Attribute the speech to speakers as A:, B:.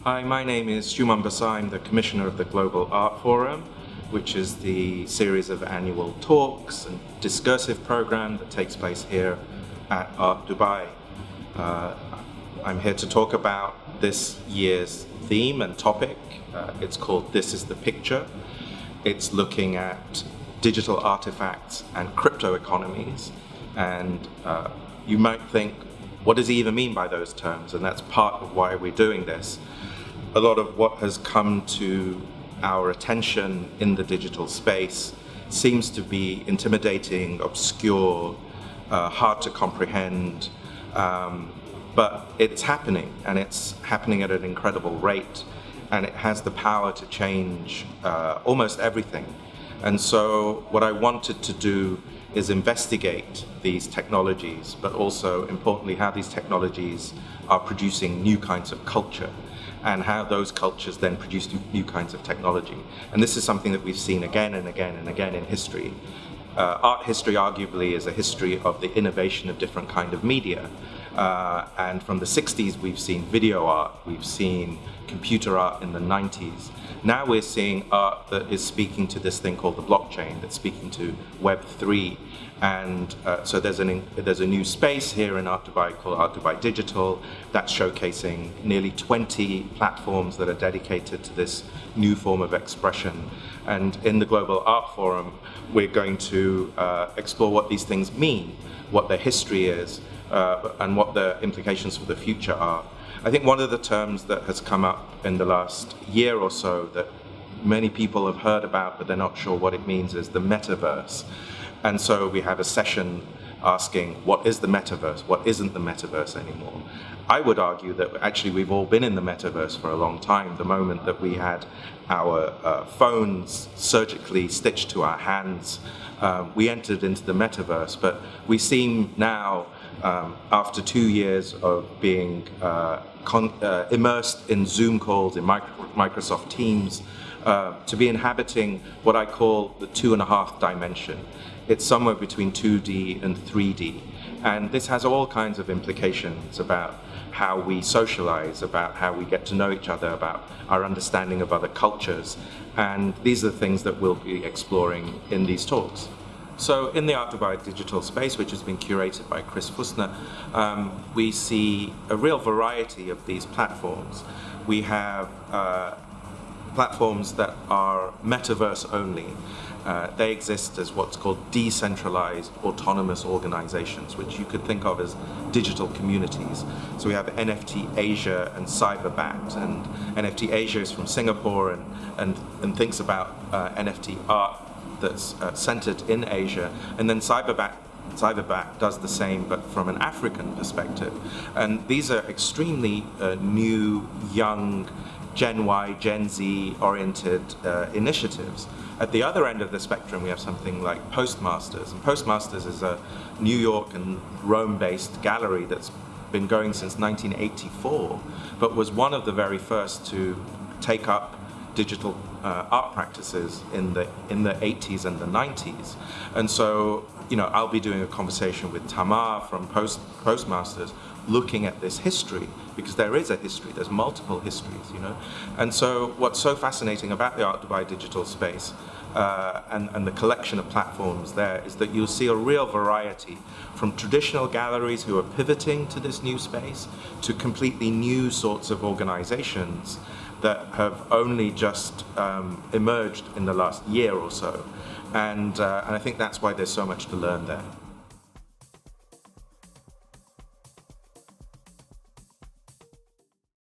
A: Hi, my name is Shuman Basai. I'm the Commissioner of the Global Art Forum, which is the series of annual talks and discursive program that takes place here at Art Dubai. I'm here to talk about this year's theme and topic. It's called This is the Picture. It's looking at digital artifacts and crypto economies. And you might think, what does he even mean by those terms? And that's part of why we're doing this. A lot of what has come to our attention in the digital space seems to be intimidating, obscure, hard to comprehend, but it's happening, and it's happening at an incredible rate, and it has the power to change almost everything. And so what I wanted to do is investigate these technologies, but also importantly how these technologies are producing new kinds of culture, and how those cultures then produce new kinds of technology. And this is something that we've seen again and again and again in history. Art history arguably is a history of the innovation of different kind of media. And from the 60s we've seen video art, we've seen computer art in the 90s. Now we're seeing art that is speaking to this thing called the blockchain, that's speaking to Web3. And so there's a new space here in Art Dubai called Art Dubai Digital that's showcasing nearly 20 platforms that are dedicated to this new form of expression. And in the Global Art Forum, we're going to explore what these things mean, what their history is, and what the implications for the future are. I think one of the terms that has come up in the last year or so that many people have heard about but they're not sure what it means is the metaverse. And so we had a session asking, what is the metaverse? What isn't the metaverse anymore? I would argue that actually we've all been in the metaverse for a long time. The moment that we had our phones surgically stitched to our hands, we entered into the metaverse. But we seem now, after 2 years of being immersed in Zoom calls, in Microsoft Teams, to be inhabiting what I call the 2.5 dimension. It's somewhere between 2D and 3D. And this has all kinds of implications about how we socialize, about how we get to know each other, about our understanding of other cultures. And these are the things that we'll be exploring in these talks. So in the Art Dubai digital space, which has been curated by Chris Fussner, we see a real variety of these platforms. We have platforms that are metaverse only. They exist as what's called decentralized autonomous organizations, which you could think of as digital communities. So we have NFT Asia and Cyberbat, and NFT Asia is from Singapore and thinks about NFT art that's centered in Asia, and then Cyberbat does the same, but from an African perspective. And these are extremely new, young, Gen Y, Gen Z oriented initiatives. At the other end of the spectrum, we have something like Postmasters. And Postmasters is a New York and Rome-based gallery that's been going since 1984, but was one of the very first to take up digital art practices in the 80s and the 90s. And so, I'll be doing a conversation with Tamar from Postmasters, looking at this history, because there is a history, there's multiple histories, And so what's so fascinating about the Art Dubai digital space and the collection of platforms there is that you'll see a real variety from traditional galleries who are pivoting to this new space to completely new sorts of organizations that have only just emerged in the last year or so. And I think that's why there's so much to learn there.